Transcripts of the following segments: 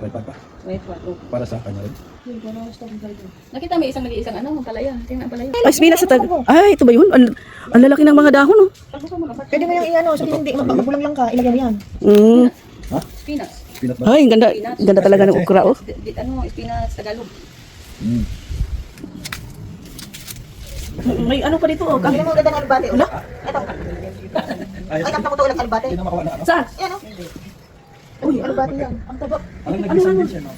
Red flag pa. Wait, what? Para sa kanya rin. Nakita mo isang mag-iisang ano, palaya. Tingnan palaya. Ay, spinas sa tag. Ay, ito ba yun? Ang lalaki ng mga dahon, oh. Pwede mo yung i-ano, sabihin hindi, magulang lang ka, ilagay mo yan. Mm. Ha? Spinach. Spinach ba? Ay, ang ganda. Ganda talaga ng okra, oh. Ano, spinach Tagalog. Mm. May ano pa dito, oh. Hindi mo ganda ng alibate. Wala? Ito. Ay, kapta ko to ulang alibate. Hindi na makuha na ano. Saan? Yan o. Uy, alibate yan. Ang taba. Ano nag-design din siya, no?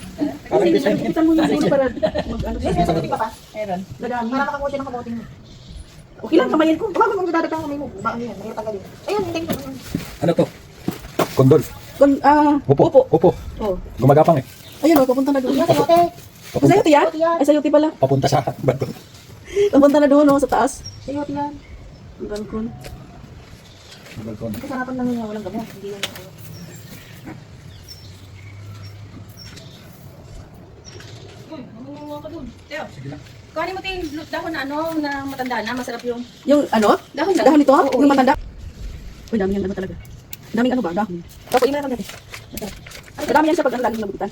Parang design din. Kita mo yung ulo para mag-ano siya. May sagutin ka pa. Meron. Dadami. Para makakuha siya ng kabutin mo. Okay lang, kamayin ko. Baka kung dadagang kamay mo, baka yan, mahirap tanggalin. Ayun, hindi mo. Ano to? Kondol. Upo. Upo. Oh. Gumagapang eh. Ayun, oh, papunta na doon. Yan, sayote. Sayote yan? Ay, sayote pala. Papunta sa bato. Papunta na doon, oh, sa taas. Sayote yan. Ang balkon. Balkon. Kasarapan lang niya, walang gamot. Hindi yan ako. Sige lang. Kuhanin mo ting dahon na ano, na matanda na, masarap yung Yung ano? dahon na. Dahon nito? Oo, Yung matanda? Uy, dami yan ano talaga. Daming ano ba? Dahon. Tapos, ina lang natin. Madami yan siya pag ang lalim ng bukitan.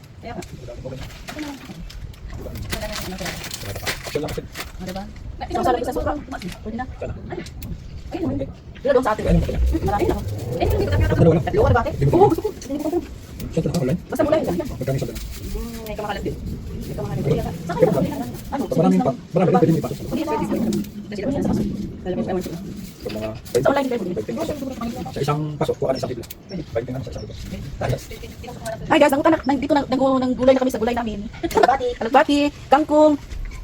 Siya lang kasi. Ano ba? Sasala sa sobrang. Pwede na. Ayun, ayun. Dila doon sa atin. Marami na. Eh, hindi ko tapos. Tatlo lang. Dalawa alibate. Oo, gusto ko. Hindi ko pa. Siya talaga online. Basta mula yun. Magkano sa dala? May kamakalat din. May kamahalan ko. Saan kayo nakapili? Ano? Maraming pa. Marami rin pwede may pasok. Alam mo siya. Sa mga Sa online kayo. 20. Sa isang pasok, kuha ka ng isang bigla. 20 nga sa isang bigla. Ayos. Hi guys, nangutan na. Dito nang gulay na kami sa gulay namin. Alibate. Alagbati, kangkong.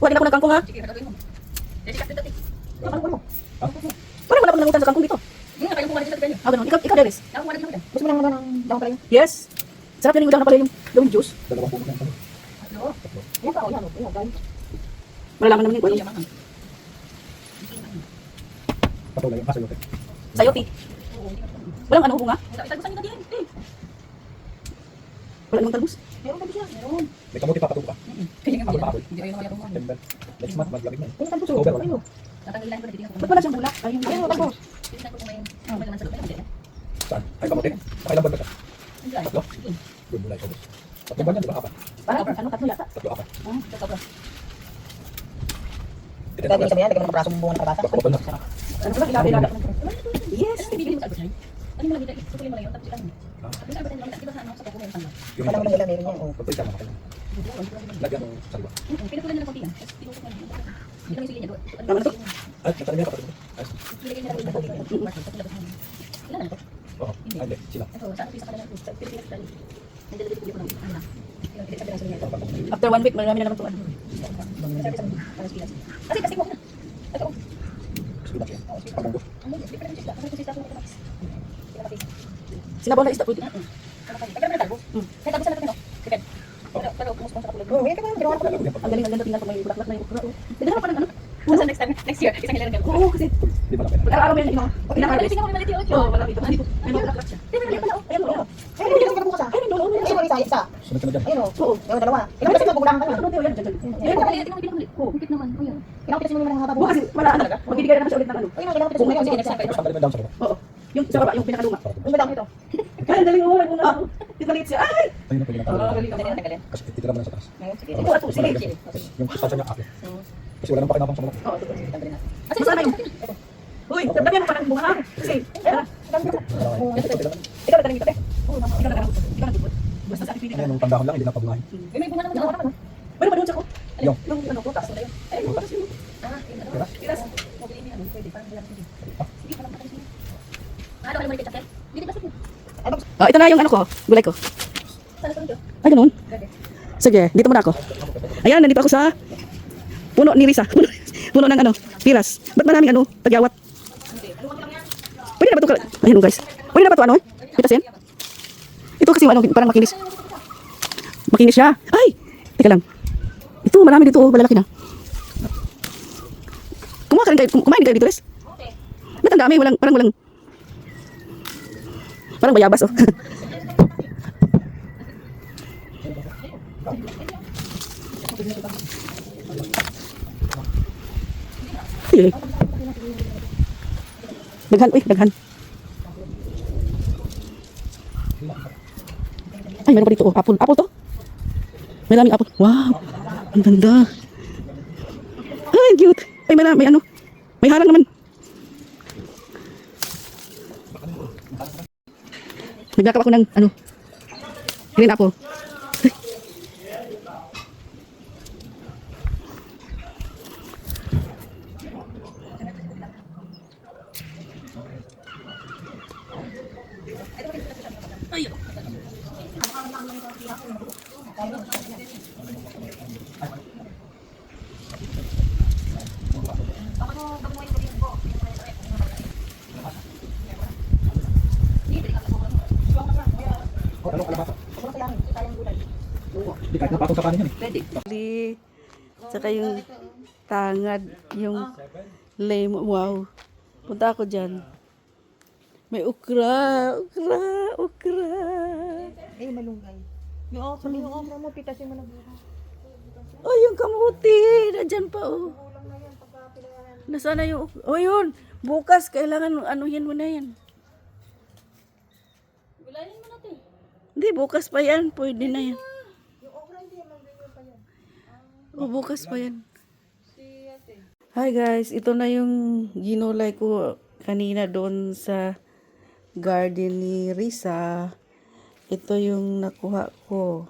Kuha din ako ng kangkong ha. Sige, gagawin mo. Dedikat dito. Ano mo? Ha? Parang wala akong nangutan sa kangkong dito. Yung kayo kumain dito sa ganyan. Ah, ganun. Ikaw, Dennis. Ako kumain dito. Gusto mo lang ng dahon pala yun? Yes. Sarap yan yung udang na pala yung gawing juice. Dalawang puno ng kami. Yan pa, yan o. Yan, dahil. Malalaman naman yung Kuya, ano. mangang. Patuloy yung kasayote. Sayote. Walang ano bunga. Itagusan nyo na din. Eh. Wala namang talbos. Meron ba siya? Meron. May kamuti papatuko pa. Kaya nga Ako hindi. Hindi kayo nakaya kumain. Tembel. Next month, maglamig na eh. Yan, talbos. October. Ayun. Tatanggilan ko na titignan ko. Ba't wala siyang bulak? Ayun. Ayun, talbos. Titignan ko kung may naman sa loob. Ay, hindi. Saan? Ay, kamuti? Nakailan ba ba siya? Hindi. Tatlo? Good, mulay ko. Tatlong ba niyan, di ba? Apat? Parang ano, tatlo yata. Tatlo, apat. Tatlo. Dahil ibig sabihin, lagyan mo ng braso ng bunga ng kabasa. Bako pa na. Ano ba? Ilala. Yes. Bibili mo sa albusay. Ano mo lang dito? Tutuloy mo lang yun. Tapos ilan mo. Tapos albusay mo lang. Di ba sa ano? Sa kuko meron tanda. Yung Alam mo lang nila meron yan. Oh. pagpapit ka, makakaya. Lagyan mo sa liwa. Pinutulan nyo ng konti yan. Tapos pinutulan nyo. Dito lang yung sili niya doon. Tama na to? Ay, natalim niya kapatid mo. Ay, Ilagay niya lang yung konti. Tapos ilabas mo. Ilan na to? oo. Ay, hindi. Sila. Ito, sa akin sa kanila. Sa Pilipinas dali. Nandiyan dito ko ng ano na. Yung pinagsabi ng sili niya. After 1 week, marami na naman tuwan. Kasi mo na. Ito. Sila siya. Pagmunggo. Ano? Hindi pa rin siya. Kasi sisa ko na. Sinabaw na isda pwede. Tagal na talbo. Kaya talbo sa natin no. Depende. Pero kumusukong sa kapulog. Oh, yan ka na, ginawa ko lang. Ang galing tingnan pag may bulaklak na yung okra. Oh. Pwede na pa ng ano? Sa next time, next year, isang hilaran ka. Oo, kasi Di ba na araw-araw mo yan Pinaka-harvest. pinaka-harvest. Tingnan mo yung maliit yun. Oo, wala dito. Dito. May mga bulaklak siya. Ayun, oh. Ayun, hindi ka bukas ah. Ayun, doon. Ayun, wala isa. Sunod ka na dyan. Ayun, oh. Oo. Ayun, dalawa. Ilang beses magugulangan ka Ano na. tayo yan? Diyan, diyan. Ayun, Ayun, tingnan mo yung pinaka-maliit. Oo, higit naman. Ayun. Kailangan kita mo naman ng haba Oo, kasi wala ano. Magbibigay na siya ulit ng ano. Ayun, kailangan kita mo Sige, ngayon. next time. Tapos tanggalin mo yung down sa baba. Oo. Yung sa baba, yung pinakaluma. Yung badang ito. Kaya ang galing mo, nagmuna ako. Pinaliit siya. Ay! Ayun na pwede na tanggalin. Galing Tanggalin, naman. tanggalin. Kasi ititira mo na sa taas. Sige. Ito, ato, sige. Tapos yung sustansya niya ate. Kasi wala nang pakinabang sa mga. Oo, ito. Tanggalin na. Kasi sana yung... Uy, dami mo parang bunga ha. Kasi, tara. Ikaw na dito, eh. Oo, ikaw na dito. Ikaw na dito. Basta sa akin pili ka. Ano yung pandahon lang, hindi na pabungahin. Uy, may bunga naman dyan. Pero pa doon siya ko. Ayun. Yung ano ko, taas na yun. Ayun, yung taas yun. Tiras. Mabili niya. Pwede, parang wala. Sige. Sige, parang matalis niya. Ano, alam mo yung ketchup, eh? Hindi, di ba? Oh, ito na yung ano ko, gulay ko. Sana sa video. Ay, ganun. Grabe. Sige, dito muna ako. Ayan, nandito ako sa puno ni Risa. Puno ng ano, piras. Ba't maraming ano, tagyawat? Pwede na ba ito? Ayun guys. Pwede na ba ito ano? Pitasin? Ito kasi ano, parang makinis. Makinis siya. Ay! Teka lang. Ito, marami dito. Oh, malalaki na. Kumain kayo dito, Res? Ba't ang dami? Parang bayabas, oh. Ay, daghan, uy, daghan. Ay, meron pa dito, oh, apple. Apple to? May daming apple. Wow. Ang ganda. Ay, cute. Ay, may ano. May harang naman. Naglakap ako ng ano. Green apple. Oh, talong kalabasa. Hindi kahit napatong sa kanin yan eh. Pwede. Saka yung tangad, yung lemon. Wow. Punta ako dyan. May okra. Eh, malunggay. Yung okra mo, pitasin mo na bukas. Oh, yung kamuti. Nandyan pa, oh. Nasaan na yung okra? Oh, yun. Bukas, kailangan anuhin mo na yan. Gulayin mo natin. Hindi, bukas pa yan. Pwede na yan. O, bukas pa yan. Hi guys, ito na yung ginulay ko kanina doon sa garden ni Risa. Ito yung nakuha ko.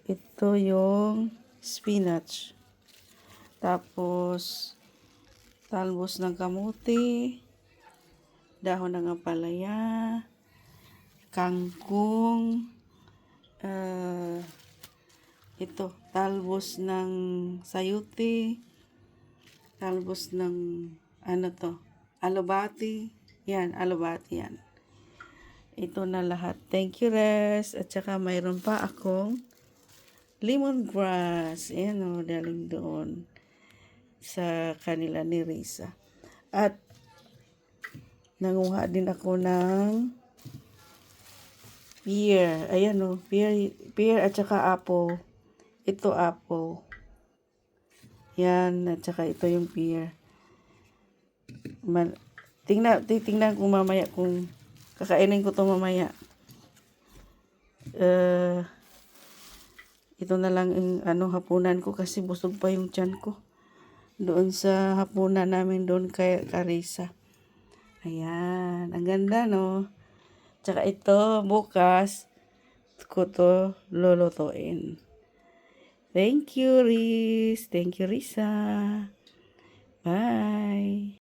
Ito yung spinach. Tapos, talbos ng kamuti. Dahon ng ampalaya. Kangkong. Ito, talbos ng sayuti. Talbos ng, ano to, alubati. Yan, alubati yan. Ito na lahat. Thank you, Res. At saka mayroon pa akong lemongrass. Ayan o, daling doon sa kanila ni Risa. At nanguha din ako ng pear. Ayan o, pear at saka apple. Ito apple. Yan, at saka ito yung pear. Tingnan ko mamaya kung kakainin ko to mamaya. Ito na lang yung hapunan ko kasi busog pa yung tiyan ko. Doon sa hapunan namin doon kay Karisa. Ayan, ang ganda no. Tsaka ito, bukas ko to lulutuin. Thank you, Riz. Thank you, Risa.